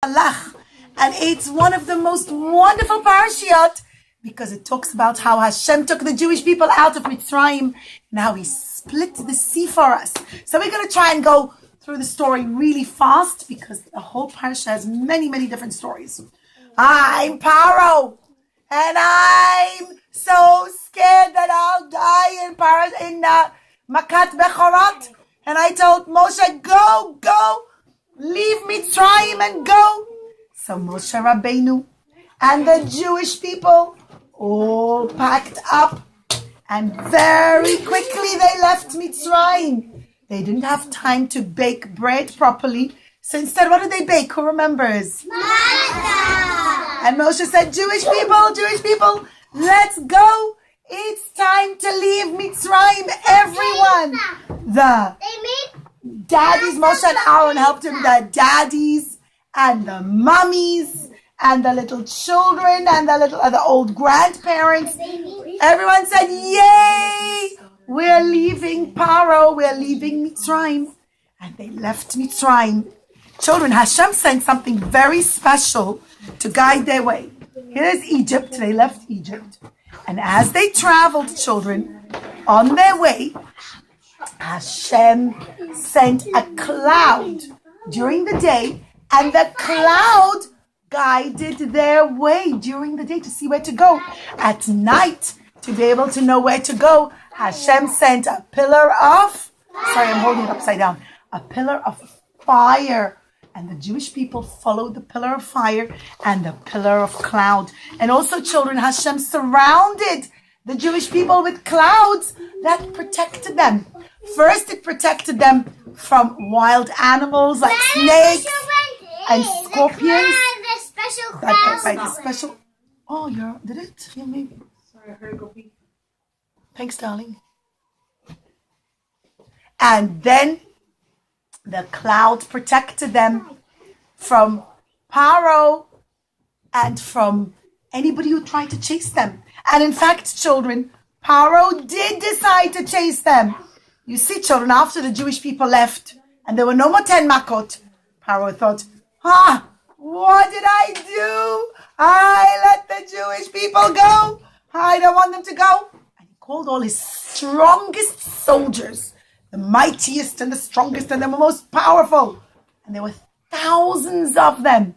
Beshalach. And it's one of the most wonderful parashiot because it talks about how Hashem took the Jewish people out of Mitzrayim and how he split the sea for us. So we're going to try and go through the story really fast because the whole parasha has many, many different stories. I'm Paro and I'm so scared that I'll die in Makat Bechorot. And I told Moshe, go, leave Mitzrayim and go. So Moshe Rabbeinu and the Jewish people all packed up and very quickly they left Mitzrayim. They didn't have time to bake bread properly. So instead, what did they bake? Who remembers? Matzah. And Moshe said, Jewish people, let's go. It's time to leave Mitzrayim, everyone. The daddies, Moshe and Aaron helped him, the daddies and the mummies and the little children and the old grandparents. Everyone said, yay, we're leaving Paro, we're leaving Mitzrayim. And they left Mitzrayim. Children, Hashem sent something very special to guide their way. Here's Egypt, they left Egypt. And as they traveled, children, on their way, Hashem sent a cloud during the day, and the cloud guided their way during the day to see where to go. At night, to be able to know where to go, Hashem sent a pillar of, I'm holding it upside down, a pillar of fire. And the Jewish people followed the pillar of fire and the pillar of cloud. And also, children, Hashem surrounded the Jewish people with clouds that protected them. First, it protected them from wild animals like snakes and scorpions. Did it? Yeah, maybe. Sorry, I heard it go pee. Thanks, darling. And then the cloud protected them from Paro and from anybody who tried to chase them. And in fact, children, Paro did decide to chase them. You see, children, after the Jewish people left and there were no more 10 makot, Paro thought, what did I do? I let the Jewish people go. I don't want them to go. And he called all his strongest soldiers, the mightiest and the strongest and the most powerful. And there were thousands of them.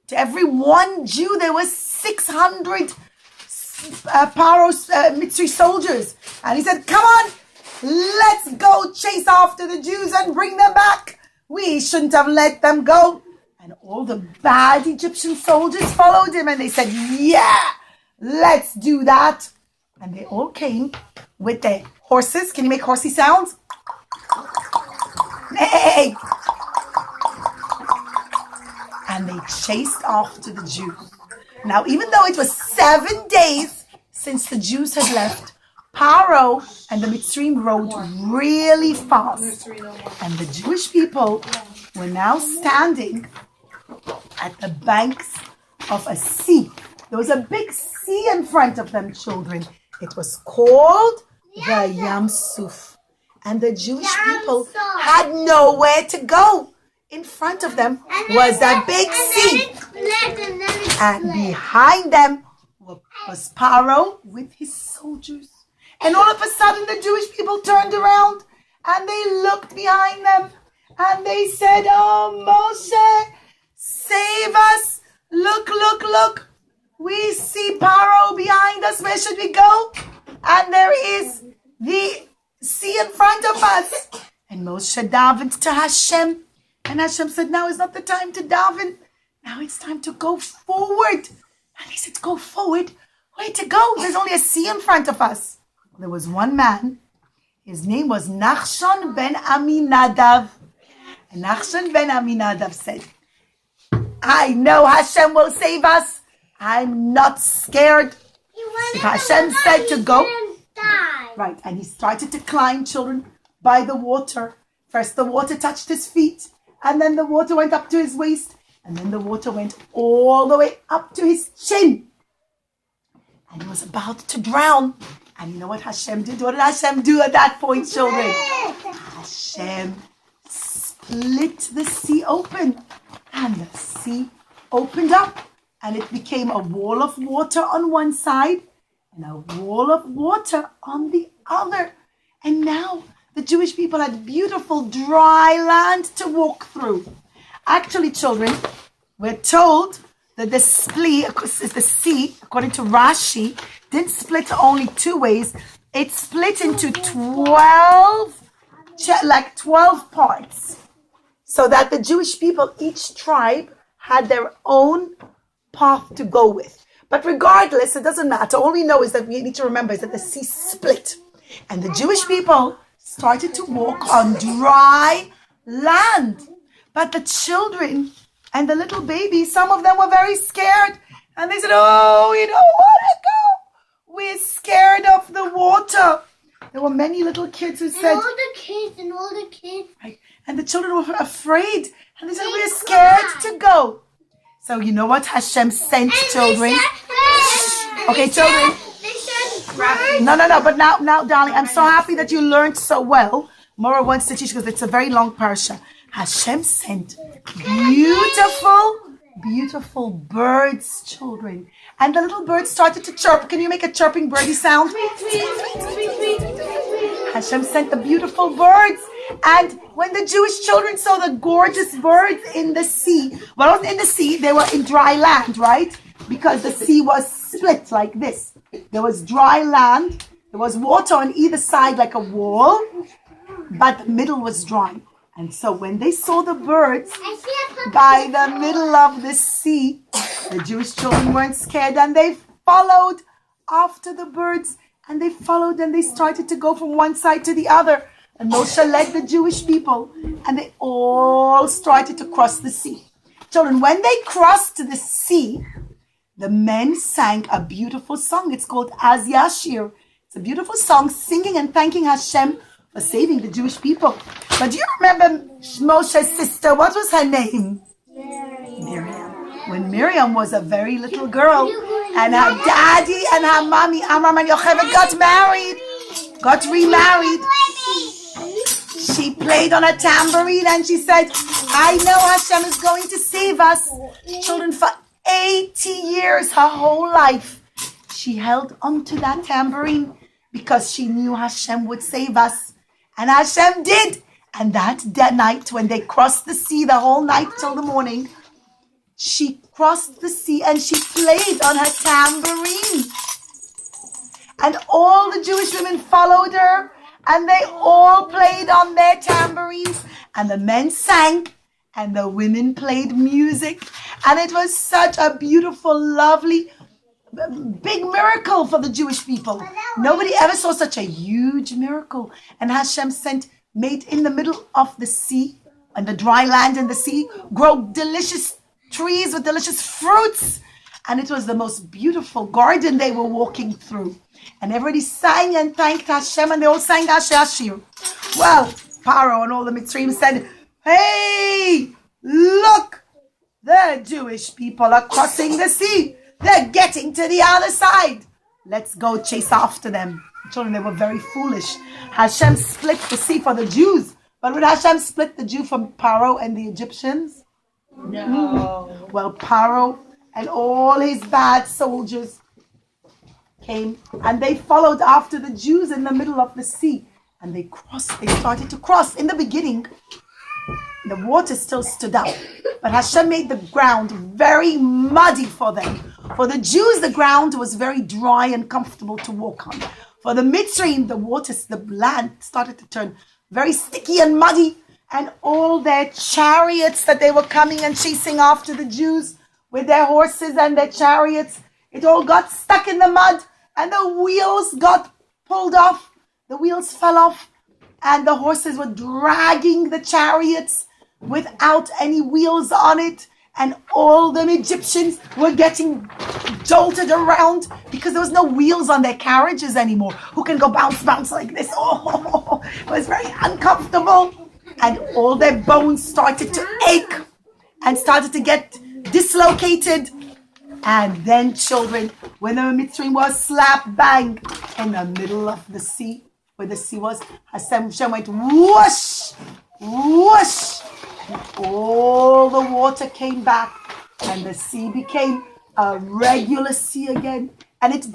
To every one Jew, there were 600 Paro's Mitzri soldiers. And he said, come on, let's go chase after the Jews and bring them back. We shouldn't have let them go. And all the bad Egyptian soldiers followed him and they said, yeah, let's do that. And they all came with their horses. Can you make horsey sounds? Hey. And they chased after the Jews. Now, even though it was 7 days since the Jews had left, Paro and the Mitzrayim rode really fast. And the Jewish people were now standing at the banks of a sea. There was a big sea in front of them, children. It was called the Yam Suf. And the Jewish people had nowhere to go. In front of them was a big sea. And behind them was Paro with his soldiers. And all of a sudden the Jewish people turned around and they looked behind them. And they said, oh, Moshe, save us. Look. We see Paro behind us. Where should we go? And there is the sea in front of us. And Moshe davened to Hashem. And Hashem said, now is not the time to daven. Now it's time to go forward. And he said, go forward? Where to go? There's only a sea in front of us. There was one man. His name was Nachshon ben Aminadav. And Nachshon ben Aminadav said, I know Hashem will save us. I'm not scared. If Hashem said to go. Right, and he started to climb, children, by the water. First the water touched his feet. And then the water went up to his waist. And then the water went all the way up to his chin. And he was about to drown. And you know what Hashem did? What did Hashem do at that point, children? Hashem split the sea open. and the sea opened up, and it became a wall of water on one side and a wall of water on the other. And now the Jewish people had beautiful dry land to walk through. Actually, children, we're told that the sea, according to Rashi, didn't split only two ways. It split into 12 parts, so that the Jewish people, each tribe, had their own path to go with. But regardless, it doesn't matter. All we know is that we need to remember is that the sea split, and the Jewish people started to walk on dry land. But the children and the little babies, some of them were very scared, and they said, "Oh, we don't want to go. We're scared of the water." There were many little kids who said, and all the kids. Right, and the children were afraid, and they said, "We're scared to go." So you know what Hashem sent, children? Okay, children. No. But now, darling, I'm so happy that you learned so well. Mora wants to teach because it's a very long parsha. Hashem sent beautiful birds, children. And the little birds started to chirp. Can you make a chirping birdie sound? Hashem sent the beautiful birds. And when the Jewish children saw the gorgeous birds in the sea, well, in the sea, they were in dry land, right? Because the sea was split like this. There was dry land. There was water on either side like a wall, but the middle was dry. And so when they saw the birds by the middle of the sea, the Jewish children weren't scared, and they followed after the birds, and they followed, and they started to go from one side to the other. And Moshe led the Jewish people, and they all started to cross the sea. Children, when they crossed the sea, the men sang a beautiful song. It's called Az Yashir. It's a beautiful song, singing and thanking Hashem for saving the Jewish people. But do you remember Moshe's sister? What was her name? Miriam. When Miriam was a very little girl, and her daddy and her mommy, Amram and Yocheved, got remarried, she played on a tambourine and she said, "I know Hashem is going to save us." Children, for 80 years, her whole life, she held onto that tambourine because she knew Hashem would save us. And Hashem did. And that night, when they crossed the sea, the whole night till the morning, she crossed the sea and she played on her tambourine. And all the Jewish women followed her, and they all played on their tambourines, and the men sang, and the women played music. And it was such a beautiful, lovely, big miracle for the Jewish people. Nobody ever saw such a huge miracle. And Hashem made in the middle of the sea, and the dry land in the sea, grow delicious trees with delicious fruits. And it was the most beautiful garden they were walking through. And everybody sang and thanked Hashem, and they all sang Ashir. Well, Paro and all the Mitzrayim said, "Hey, look, the Jewish people are crossing the sea. They're getting to the other side. Let's go chase after them." Children, they were very foolish. Hashem split the sea for the Jews. But would Hashem split the Jew from Paro and the Egyptians? No. Well, Paro and all his bad soldiers came, and they followed after the Jews in the middle of the sea. And they started to cross. In the beginning, the water still stood up. But Hashem made the ground very muddy for them. For the Jews, the ground was very dry and comfortable to walk on. For the Mitzrayim, the land started to turn very sticky and muddy. And all their chariots that they were coming and chasing after the Jews with their horses and their chariots, it all got stuck in the mud, and the wheels got pulled off. The wheels fell off, and the horses were dragging the chariots without any wheels on it. And all the Egyptians were getting jolted around because there was no wheels on their carriages anymore. Who can go bounce like this? Oh, it was very uncomfortable. And all their bones started to ache and started to get dislocated. And then, children, when the Mitzrayim was slap bang in the middle of the sea, where the sea was, Hashem went whoosh, whoosh, All the water came back and the sea became a regular sea again. And it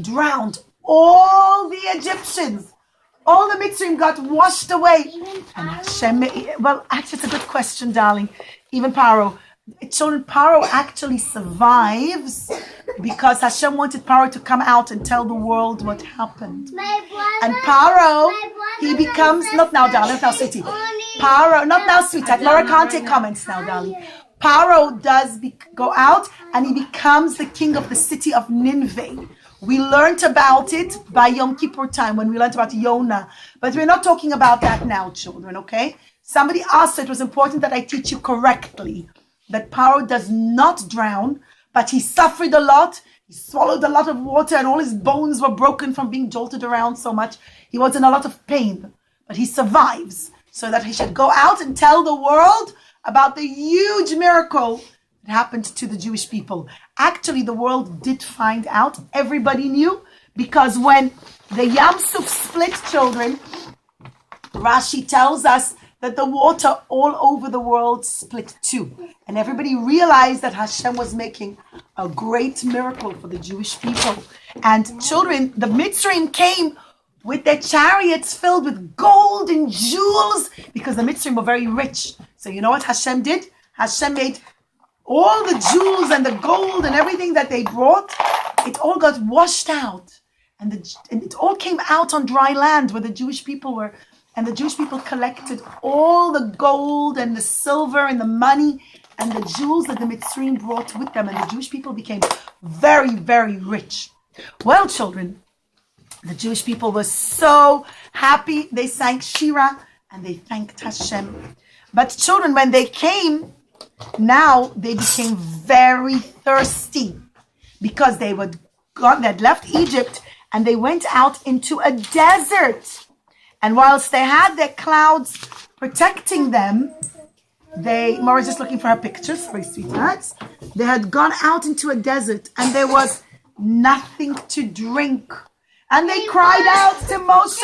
drowned all the Egyptians. All the Mitzrayim got washed away. And Hashem, well, actually, it's a good question, darling. Even Paro. Children, Paro actually survives because Hashem wanted Paro to come out and tell the world what happened. And Paro, he becomes, not now, darling, not now, sweetie. Paro, not now, sweetheart. Laura can't take comments now, darling. Paro does go out and he becomes the king of the city of Nineveh. We learned about it by Yom Kippur time when we learned about Yonah. But we're not talking about that now, children, okay? Somebody asked, so it was important that I teach you correctly that Paro does not drown, but he suffered a lot. He swallowed a lot of water and all his bones were broken from being jolted around so much. He was in a lot of pain, but he survives so that he should go out and tell the world about the huge miracle that happened to the Jewish people. Actually, the world did find out. Everybody knew because when the Yam Suf split, children, Rashi tells us that the water all over the world split too. And everybody realized that Hashem was making a great miracle for the Jewish people. And children, the Mitzrayim came with their chariots filled with gold and jewels because the Mitzrayim were very rich. So you know what Hashem did? Hashem made all the jewels and the gold and everything that they brought, it all got washed out. And it all came out on dry land where the Jewish people were. And the Jewish people collected all the gold and the silver and the money and the jewels that the Mitzrayim brought with them. And the Jewish people became very, very rich. Well, children, the Jewish people were so happy. They sang Shira and they thanked Hashem. But children, when they came, now they became very thirsty because they had left Egypt and they went out into a desert. And whilst they had their clouds protecting them, Maura's just looking for her pictures, very sweethearts. They had gone out into a desert and there was nothing to drink. And they cried out to Moshe.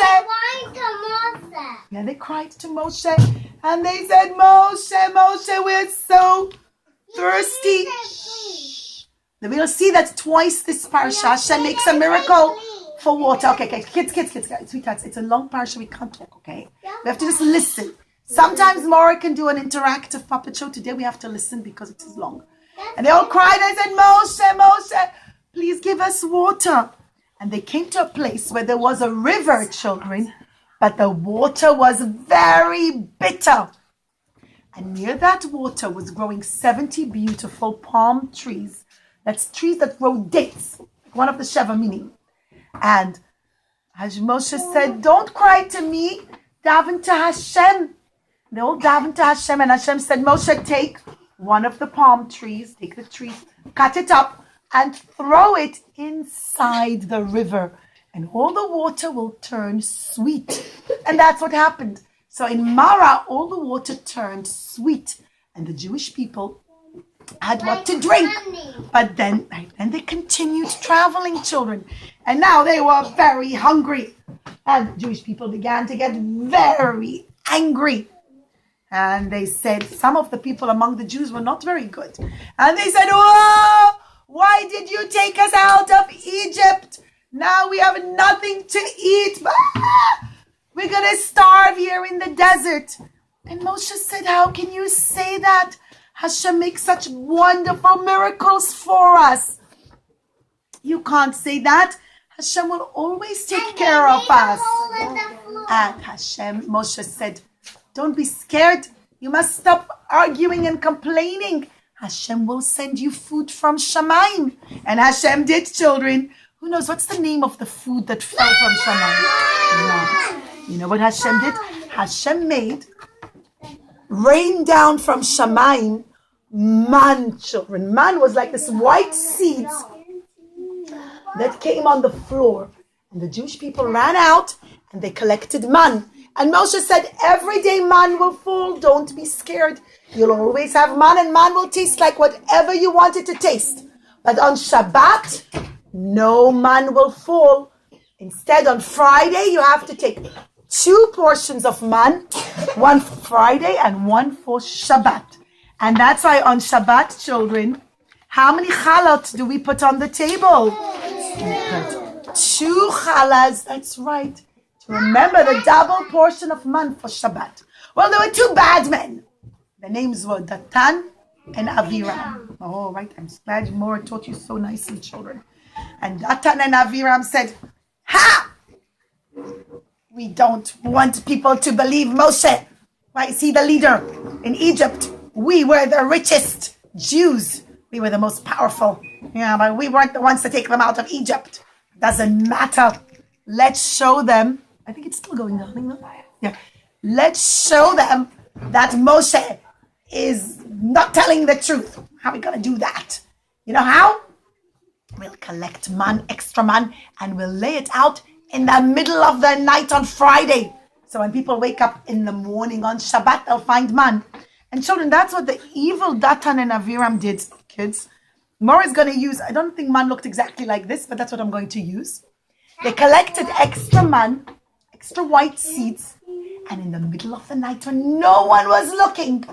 Yeah, they cried to Moshe and they said, Moshe, we're so thirsty. We'll see that twice this parasha. Hashem makes a miracle for water. Okay, kids, sweethearts, it's a long parasha, we can't talk, okay? We have to just listen. Sometimes Maura can do an interactive puppet show. Today we have to listen because it is long. And they all cried and said, Moshe, please give us water. And they came to a place where there was a river, children, but the water was very bitter. And near that water was growing 70 beautiful palm trees. That's trees that grow dates, like one of the Sheva meaning. And Moshe said, don't cry to me, daven to Hashem. They all davened to Hashem, and Hashem said, Moshe, take one of the palm trees, take the tree, cut it up, and throw it inside the river. And all the water will turn sweet. And that's what happened. So in Mara, all the water turned sweet. And the Jewish people had what to drink. But then they continued traveling, children. And now they were very hungry. And the Jewish people began to get very angry. And they said, some of the people among the Jews were not very good. And they said, oh, why did you take us out of Egypt? Now we have nothing to eat. We're going to starve here in the desert. And Moshe said, how can you say that? Hashem makes such wonderful miracles for us. You can't say that. Hashem will always take care of us. And Moshe said, don't be scared. You must stop arguing and complaining. Hashem will send you food from Shamayim. And Hashem did, children. Who knows what's the name of the food that fell from Shamayim? You know what Hashem did? Hashem made rain down from Shamayim man, children. Man was like this white seeds that came on the floor. And the Jewish people ran out and they collected man. And Moshe said, every day man will fall. Don't be scared. You'll always have man, and man will taste like whatever you want it to taste. But on Shabbat, no man will fall. Instead, on Friday, you have to take 2 portions of man, one for Friday and one for Shabbat. And that's why on Shabbat, children, how many chalot do we put on the table? We put 2 chalas, that's right, to remember the double portion of man for Shabbat. Well, there were 2 bad men. The names were Datan and Aviram. Oh, right, I'm glad Mora taught you so nicely, children. And Datan and Aviram said, ha! We don't want people to believe Moshe. Why is he the leader in Egypt? We were the richest Jews. We were the most powerful. Yeah, but we weren't the ones to take them out of Egypt. Doesn't matter. Let's show them. I think it's still going on. Yeah. Let's show them that Moshe is not telling the truth. How are we going to do that? You know how? We'll collect man, extra man, and we'll lay it out in the middle of the night on Friday. So when people wake up in the morning on Shabbat, they'll find man. And children, that's what the evil Datan and Aviram did, kids. Mora is going to use, I don't think man looked exactly like this, but that's what I'm going to use. They collected extra man, extra white seeds, and in the middle of the night when no one was looking,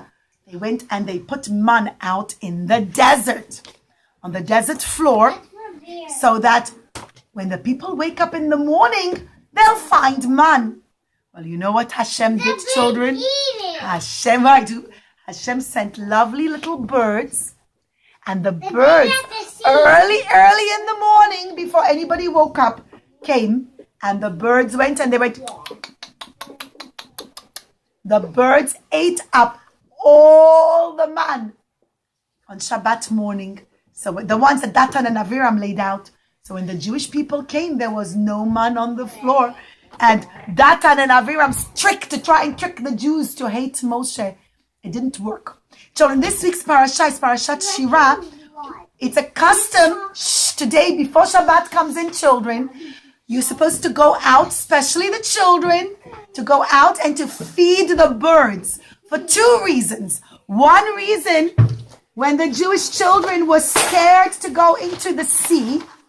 they went and they put man out in the desert, on the desert floor, so that when the people wake up in the morning, they'll find man. Well, you know what Hashem did, children? Hashem sent lovely little birds, and the birds, early in the morning, before anybody woke up, came, and the birds went and they went. The birds ate up all the man on Shabbat morning. So the ones that Datan and Aviram laid out. So when the Jewish people came, there was no man on the floor. And Datan and Aviram's trick to try and trick the Jews to hate Moshe, it didn't work. Children, this week's parasha is Parashat Shirah. It's a custom today before Shabbat comes in, children. You're supposed to go out, especially the children, to go out and to feed the birds for 2 reasons. One reason, when the Jewish children were scared to go into the sea,